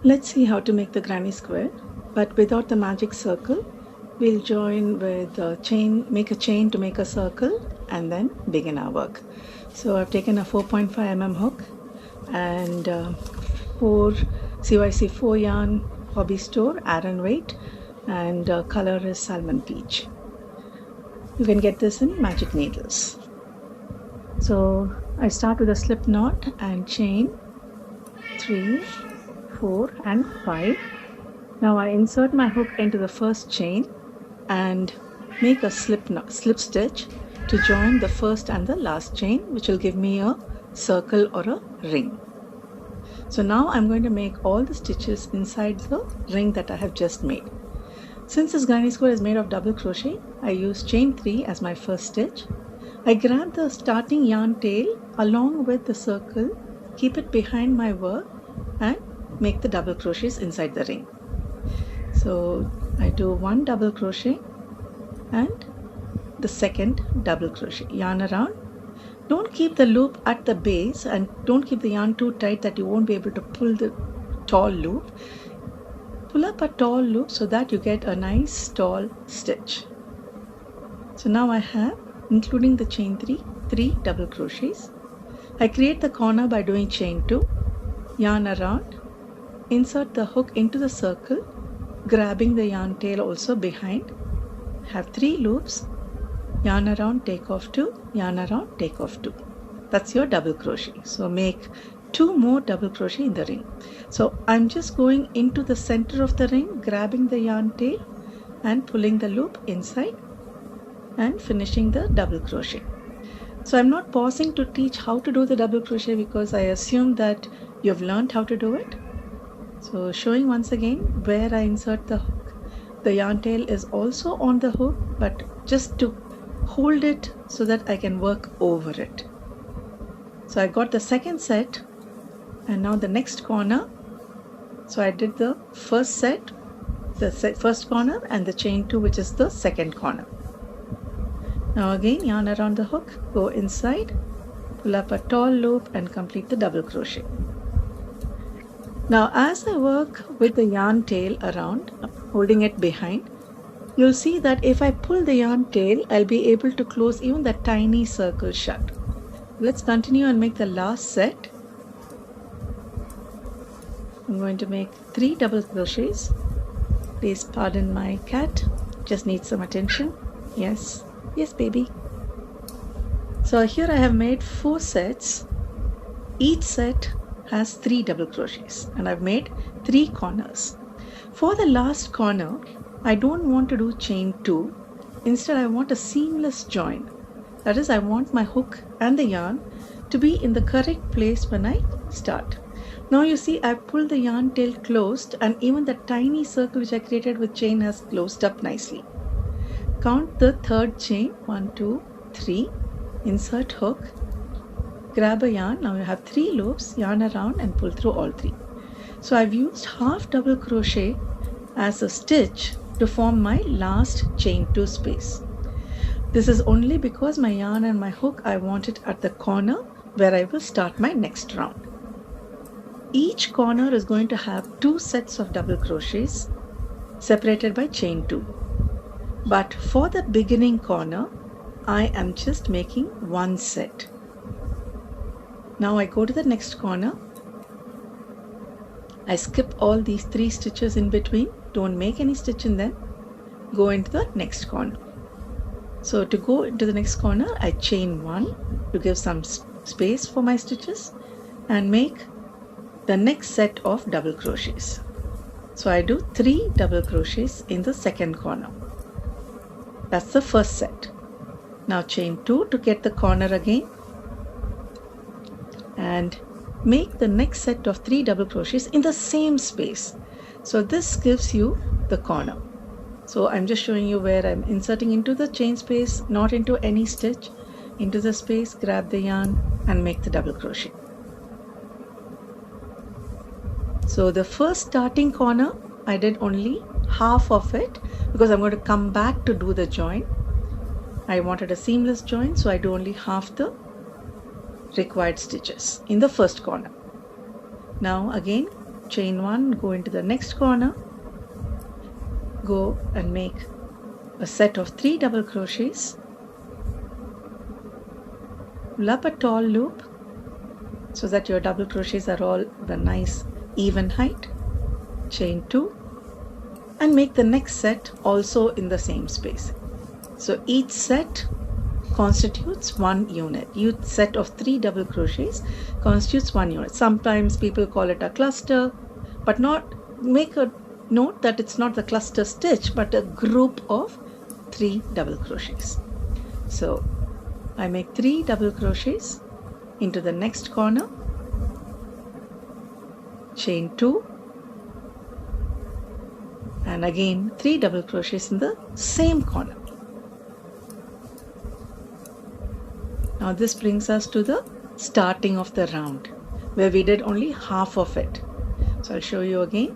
Let's see how to make the granny square, but without the magic circle. We'll join with a chain, make a chain to make a circle, and then begin our work. So I've taken a 4.5 mm hook and 4 CYC 4 yarn, hobby store, Aran weight, and color is salmon peach. You can get this in magic needles. So I start with a slip knot and chain 3, 4 and 5. Now I insert my hook into the first chain and make a slip stitch to join the first and the last chain, which will give me a circle or a ring. So now I'm going to make all the stitches inside the ring that I have just made. Since this granny square is made of double crochet, I use chain 3 as my first stitch. I grab the starting yarn tail along with the circle, keep it behind my work and make the double crochets inside the ring. So I do 1 double crochet and the second double crochet, yarn around. Don't keep the loop at the base and don't keep the yarn too tight that you won't be able to pull the tall loop. Pull up a tall loop so that you get a nice tall stitch. So now I have, including the chain 3 double crochets. I create the corner by doing chain 2, yarn around, insert the hook into the circle, grabbing the yarn tail also behind, have 3 loops, yarn around, take off 2, yarn around, take off 2. That's your double crochet. So make 2 more double crochet in the ring. So I'm just going into the center of the ring, grabbing the yarn tail and pulling the loop inside and finishing the double crochet. So I'm not pausing to teach how to do the double crochet because I assume that you've learned how to do it. So showing once again where I insert the hook. The yarn tail is also on the hook, but just to hold it so that I can work over it. So I got the second set and now the next corner. So I did the first set, the first corner and the chain 2, which is the second corner. Now again yarn around the hook, go inside, pull up a tall loop and complete the double crochet. Now as I work with the yarn tail around, holding it behind, you'll see that if I pull the yarn tail, I'll be able to close even the tiny circle shut. Let's continue and make the last set. I'm going to make 3 double crochets. Please pardon my cat, just needs some attention. Yes, baby. So here I have made 4 sets. Each set has 3 double crochets and I've made 3 corners. For the last corner, I don't want to do chain 2. Instead, I want a seamless join. That is, I want my hook and the yarn to be in the correct place when I start. Now you see I've pulled the yarn tail closed and even the tiny circle which I created with chain has closed up nicely. Count the third chain, 1, 2, 3, insert hook, grab a yarn. Now you have 3 loops, yarn around and pull through all 3. So I've used half double crochet as a stitch to form my last chain 2 space. This is only because my yarn and my hook I want it at the corner where I will start my next round. Each corner is going to have 2 sets of double crochets separated by chain 2. But for the beginning corner, I am just making 1 set. Now I go to the next corner. I skip all these 3 stitches in between. Don't make any stitch in them. Go into the next corner. So to go into the next corner, I chain 1 to give some space for my stitches and make the next set of double crochets. So I do 3 double crochets in the second corner. That's the first set. Now chain 2 to get the corner again and make the next set of 3 double crochets in the same space. So this gives you the corner. So I'm just showing you where I'm inserting into the chain space, not into any stitch, into the space, grab the yarn and make the double crochet. So the first starting corner, I did only half of it because I'm going to come back to do the join. I wanted a seamless join, so I do only half the required stitches in the first corner. Now again chain 1, go into the next corner, go and make a set of 3 double crochets, pull up a tall loop so that your double crochets are all the nice even height, chain 2, and make the next set also in the same space. So each set constitutes one unit. Each set of 3 double crochets constitutes one unit. Sometimes people call it a cluster, but make a note that it's not the cluster stitch, but a group of 3 double crochets. So I make 3 double crochets into the next corner, chain 2, and again 3 double crochets in the same corner. Now this brings us to the starting of the round, where we did only half of it. So I'll show you again.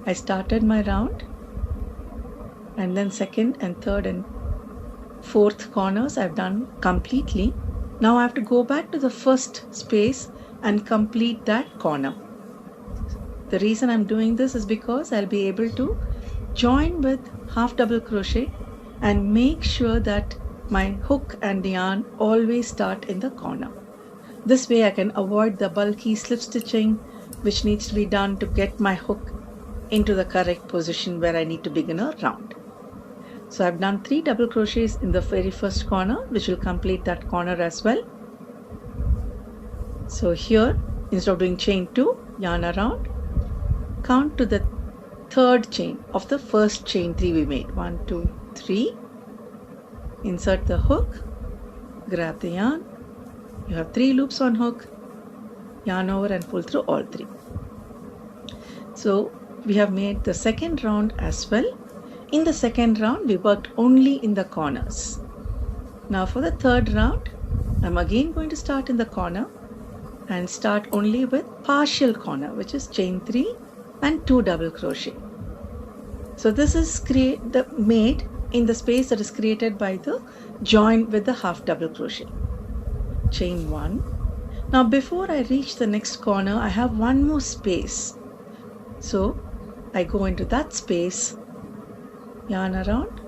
I started my round, and then second and third and fourth corners I've done completely. Now I have to go back to the first space and complete that corner. The reason I'm doing this is because I'll be able to join with half double crochet and make sure that my hook and yarn always start in the corner. This way I can avoid the bulky slip stitching which needs to be done to get my hook into the correct position where I need to begin a round. So I've done 3 double crochets in the very first corner, which will complete that corner as well. So here, instead of doing chain 2, yarn around, count to the third chain of the first chain 3 we made. 1, 2, 3. Insert the hook, grab the yarn. You have 3 loops on hook, yarn over and pull through all 3. So we have made the second round as well. In the second round, we worked only in the corners. Now for the third round, I'm again going to start in the corner and start only with partial corner, which is chain 3 and 2 double crochet. So this is made in the space that is created by the join with the half double crochet. Chain 1. Now before I reach the next corner, I have one more space. So I go into that space, yarn around,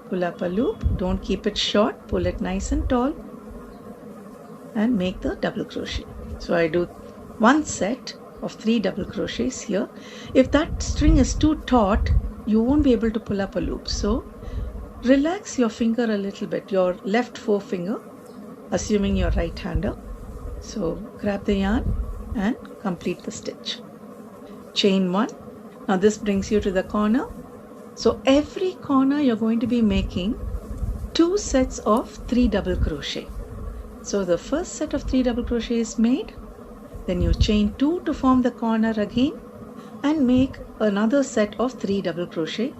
pull up a loop, don't keep it short, pull it nice and tall, and make the double crochet. So I do one set of 3 double crochets here. If that string is too taut, you won't be able to pull up a loop. So relax your finger a little bit, your left forefinger, assuming you're right-hander. So grab the yarn and complete the stitch. Chain 1. Now this brings you to the corner. So every corner you're going to be making 2 sets of 3 double crochet. So the first set of 3 double crochet is made, then you chain 2 to form the corner again and make another set of 3 double crochet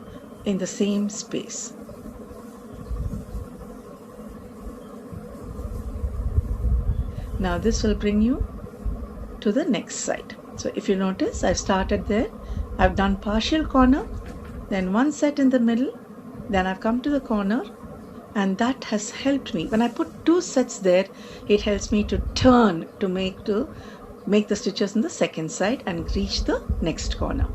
in the same space. Now this will bring you to the next side. So if you notice, I've started there, I've done partial corner, then one set in the middle, then I've come to the corner, and that has helped me. When I put 2 sets there, it helps me to turn to make the stitches in the second side and reach the next corner.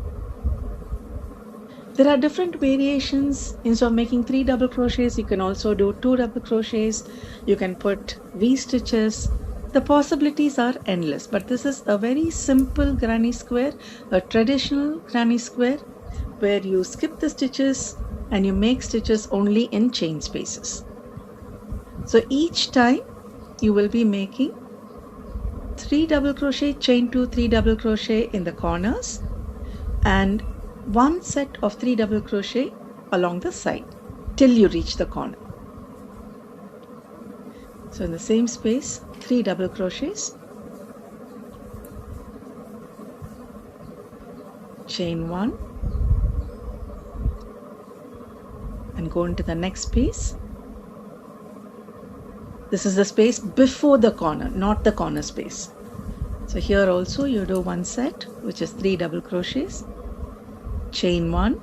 There are different variations. Instead of making 3 double crochets, you can also do 2 double crochets. You can put V stitches. The possibilities are endless, but this is a very simple granny square, a traditional granny square, where you skip the stitches and you make stitches only in chain spaces. So each time you will be making 3 double crochet, chain 2, 3 double crochet in the corners and one set of 3 double crochet along the side till you reach the corner. So in the same space, 3 double crochets, chain 1 and go into the next space. This is the space before the corner, not the corner space. So here also you do one set, which is 3 double crochets, chain 1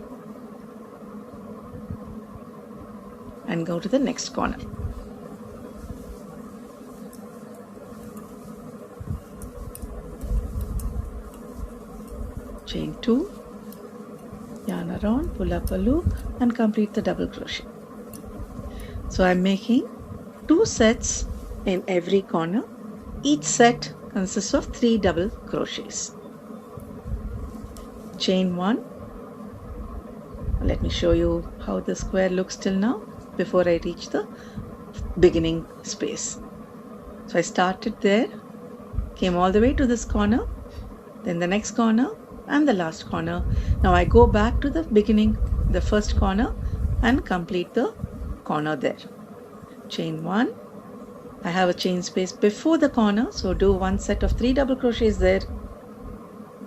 and go to the next corner. chain 2, yarn around, pull up a loop and complete the double crochet. So I'm making 2 sets in every corner. Each set consists of 3 double crochets. Chain 1. Let me show you how the square looks till now before I reach the beginning space. So I started there, came all the way to this corner, then the next corner and the last corner. Now I go back to the beginning, the first corner, and complete the corner there. Chain 1. I have a chain space before the corner, so do 1 set of 3 double crochets there.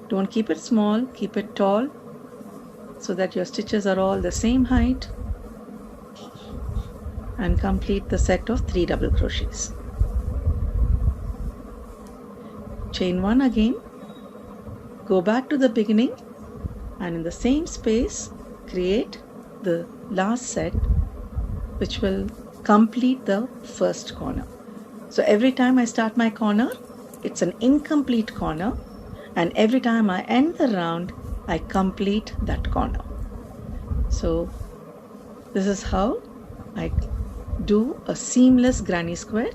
Don't keep it small, keep it tall so that your stitches are all the same height, and complete the set of 3 double crochets. Chain 1 again, go back to the beginning, and in the same space create the last set which will complete the first corner. So every time I start my corner, it's an incomplete corner, and every time I end the round, I complete that corner. So this is how I do a seamless granny square.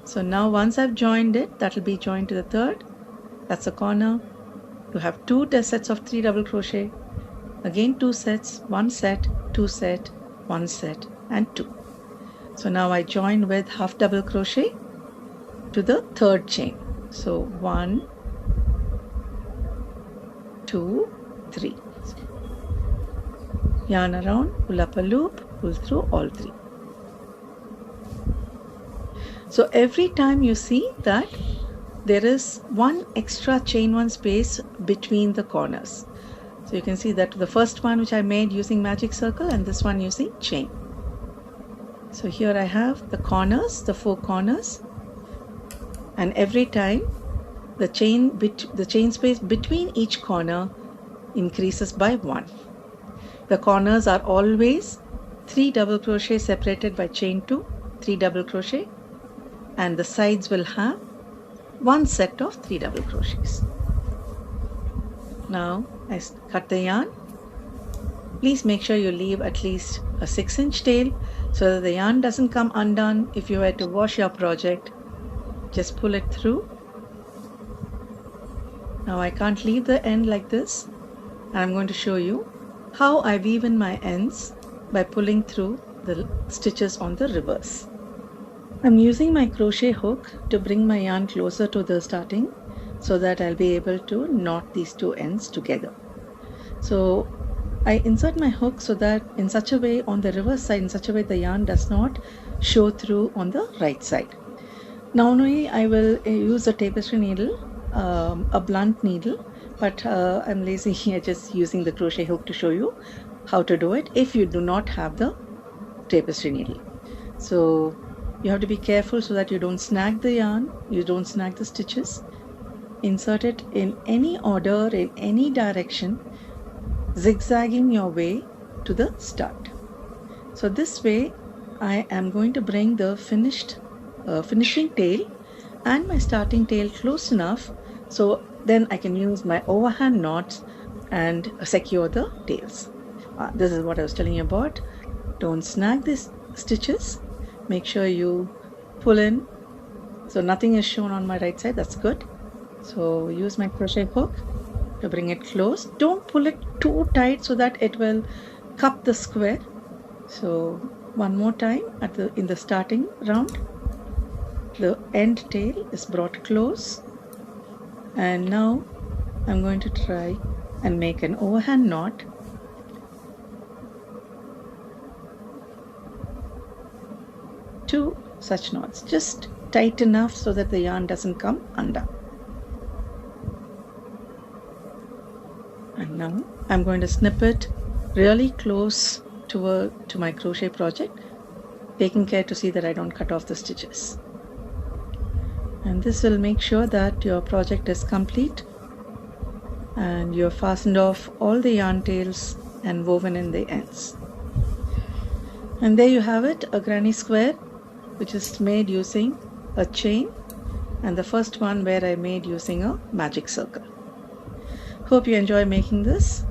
So now once I've joined it, that will be joined to the third. That's a corner. You have 2 sets of 3 double crochet. Again 2 sets, 1 set, 2 set, 1 set and 2. So now I join with half double crochet to the third chain. So 1, 2, 3. Yarn around, pull up a loop, pull through all 3. So every time you see that there is 1 extra chain 1 space between the corners. So you can see that the first one which I made using magic circle, and this one using chain. So here I have the corners, the 4 corners, and every time the chain space between each corner increases by 1. The corners are always 3 double crochet separated by chain 2, 3 double crochet, and the sides will have 1 set of 3 double crochets. Now I cut the yarn. Please make sure you leave at least a 6-inch tail so that the yarn doesn't come undone if you were to wash your project. Just pull it through. Now I can't leave the end like this, and I'm going to show you how I weave in my ends by pulling through the stitches on the reverse. I'm using my crochet hook to bring my yarn closer to the starting so that I'll be able to knot these 2 ends together. So I insert my hook so that in such a way on the reverse side, in such a way the yarn does not show through on the right side. Now I will use a tapestry needle, a blunt needle, but I'm lazy here just using the crochet hook to show you how to do it if you do not have the tapestry needle. So you have to be careful so that you don't snag the yarn, you don't snag the stitches. Insert it in any order, in any direction, zigzagging your way to the start. So this way I am going to bring the finishing tail and my starting tail close enough so then I can use my overhand knots and secure the tails. This is what I was telling you about. Don't snag these stitches. Make sure you pull in so nothing is shown on my right side. That's good. So use my crochet hook to bring it close. Don't pull it too tight so that it will cup the square. So one more time in the starting round, the end tail is brought close, and now I'm going to try and make an overhand knot. Two such knots, just tight enough so that the yarn doesn't come undone. And now I'm going to snip it really close to my crochet project, taking care to see that I don't cut off the stitches. And this will make sure that your project is complete and you've fastened off all the yarn tails and woven in the ends. And there you have it, a granny square which is made using a chain, and the first one where I made using a magic circle. Hope you enjoy making this.